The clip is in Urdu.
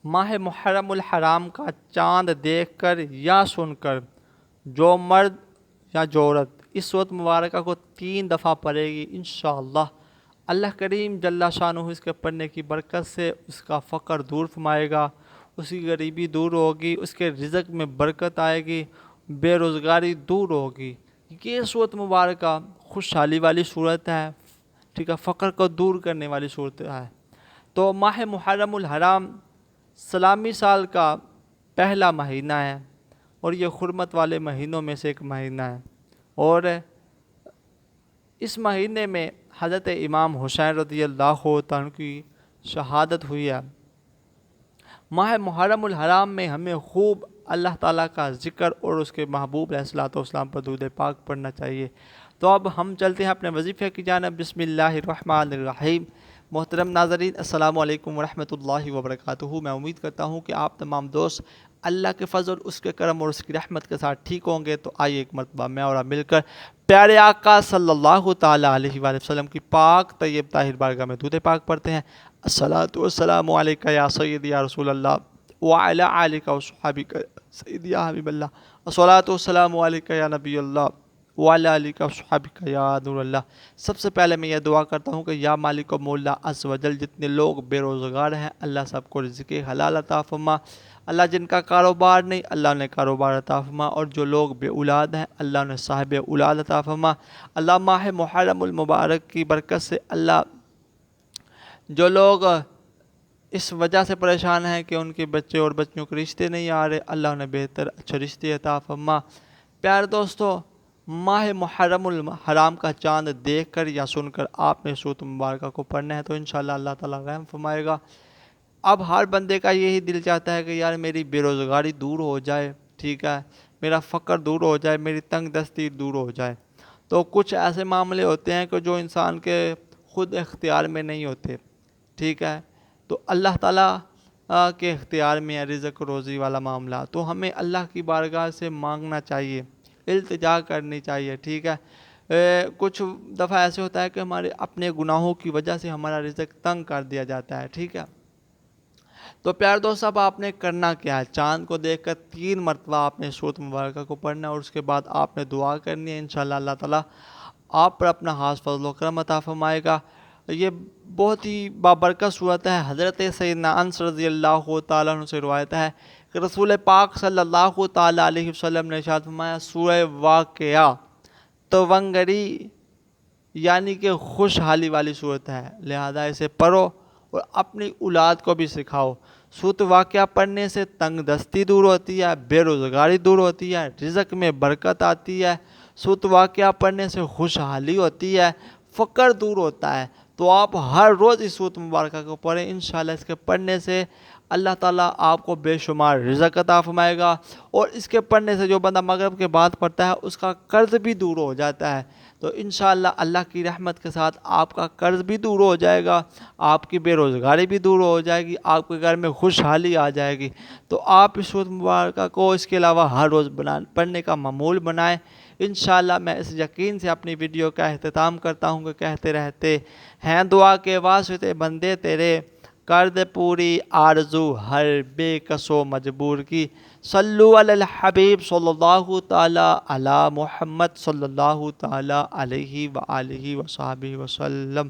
ماہ محرم الحرام کا چاند دیکھ کر یا سن کر جو مرد یا جو عورت اس صورت مبارکہ کو 3 دفعہ پڑھے گی انشاءاللہ اللہ کریم جل شانہ اس کے پڑھنے کی برکت سے اس کا فقر دور فرمائے گا، اس کی غریبی دور ہوگی، اس کے رزق میں برکت آئے گی، بے روزگاری دور ہوگی۔ یہ صورت مبارکہ خوشحالی والی صورت ہے، ٹھیک ہے، فقر کو دور کرنے والی صورت ہے۔ تو ماہ محرم الحرام اسلامی سال کا پہلا مہینہ ہے اور یہ حرمت والے مہینوں میں سے ایک مہینہ ہے، اور اس مہینے میں حضرت امام حسین رضی اللہ عنہ کی شہادت ہوئی ہے۔ ماہ محرم الحرام میں ہمیں خوب اللہ تعالیٰ کا ذکر اور اس کے محبوب علیہ الصلوۃ والسلام پر درود پاک پڑھنا چاہیے۔ تو اب ہم چلتے ہیں اپنے وظیفے کی جانب۔ بسم اللہ الرحمن الرحیم۔ محترم ناظرین، السلام علیکم ورحمۃ اللہ وبرکاتہ۔ میں امید کرتا ہوں کہ آپ تمام دوست اللہ کے فضل، اس کے کرم اور اس کی رحمت کے ساتھ ٹھیک ہوں گے۔ تو آئیے ایک مرتبہ میں اور آپ مل کر پیارے آقا صلی اللہ تعالیٰ علیہ وآلہ وسلم کی پاک طیب طاہر بارگاہ میں درود پاک پڑھتے ہیں۔ الصلاۃ والسلام علیک یا سیدی یا رسول اللہ وعلی آلک وصحبک سیدی یا حبیب اللہ، الصلاۃ والسلام علیک یا نبی اللہ وعلی آلک وصحبک یا نور اللہ۔ سب سے پہلے میں یہ دعا کرتا ہوں کہ یا مالک و مولا عز و جل، جتنے لوگ بے روزگار ہیں اللہ سب کو رزق حلال عطا فرما، اللہ جن کا کاروبار نہیں اللہ انہیں کاروبار عطا فرما، اور جو لوگ بے اولاد ہیں اللہ انہیں صاحب اولاد عطا فرما۔ اللہ ماہ محرم المبارک کی برکت سے اللہ جو لوگ اس وجہ سے پریشان ہیں کہ ان کے بچے اور بچیوں کے رشتے نہیں آ رہے، اللہ انہیں بہتر اچھے رشتے عطا فرما۔ پیارے دوستو، ماہ محرم الحرام کا چاند دیکھ کر یا سن کر آپ نے سورۃ مبارکہ کو پڑھنا ہے تو انشاءاللہ اللہ تعالیٰ رحم فرمائے گا۔ اب ہر بندے کا یہی دل چاہتا ہے کہ یار میری بے روزگاری دور ہو جائے، ٹھیک ہے، میرا فقر دور ہو جائے، میری تنگ دستی دور ہو جائے۔ تو کچھ ایسے معاملے ہوتے ہیں کہ جو انسان کے خود اختیار میں نہیں ہوتے، ٹھیک ہے، تو اللہ تعالیٰ کے اختیار میں ہے رزق روزی والا معاملہ، تو ہمیں اللہ کی بارگاہ سے مانگنا چاہیے، التجا کرنی چاہیے، ٹھیک ہے۔ کچھ دفعہ ایسے ہوتا ہے کہ ہمارے اپنے گناہوں کی وجہ سے ہمارا رزق تنگ کر دیا جاتا ہے، ٹھیک ہے۔ تو پیارے دوست، اب آپ نے کرنا کیا ہے؟ چاند کو دیکھ کر 3 مرتبہ آپ نے سورۃ مبارکہ کو پڑھنا ہے، اور اس کے بعد آپ نے دعا کرنی ہے، انشاءاللہ اللہ تعالیٰ آپ پر اپنا خاص فضل و کرم عطا فرمائے گا۔ یہ بہت ہی بابرکت صورت ہے۔ حضرت سیدنا انس رضی اللہ تعالیٰ عنہ سے روایت ہے کہ رسول پاک صلی اللہ تعالیٰ علیہ وسلم نے ارشاد فرمایا، سورہ واقعہ تونگری یعنی کہ خوشحالی والی صورت ہے، لہذا اسے پڑھو اور اپنی اولاد کو بھی سکھاؤ۔ سورۃ واقعہ پڑھنے سے تنگ دستی دور ہوتی ہے، بے روزگاری دور ہوتی ہے، رزق میں برکت آتی ہے۔ سورۃ واقعہ پڑھنے سے خوشحالی ہوتی ہے، فقر دور ہوتا ہے۔ تو آپ ہر روز اس سورۃ مبارکہ کو پڑھیں، انشاءاللہ اس کے پڑھنے سے اللہ تعالیٰ آپ کو بے شمار رزق عطا فرمائے گا، اور اس کے پڑھنے سے جو بندہ مغرب کے بعد پڑھتا ہے اس کا قرض بھی دور ہو جاتا ہے۔ تو انشاءاللہ اللہ کی رحمت کے ساتھ آپ کا قرض بھی دور ہو جائے گا، آپ کی بے روزگاری بھی دور ہو جائے گی، آپ کے گھر میں خوشحالی آ جائے گی۔ تو آپ اس سورۃ مبارکہ کو اس کے علاوہ ہر روز پڑھنے کا معمول بنائیں۔ انشاءاللہ میں اس یقین سے اپنی ویڈیو کا اختتام کرتا ہوں کہ کہتے رہتے ہیں دعا کے واسطے بندے تیرے، کر دے پوری آرزو ہر بے کس و مجبور کی، صلو علی الحبیب صلی اللہ تعالی علی محمد صلی اللہ تعالی علیہ وآلہ وصحبہ وسلم۔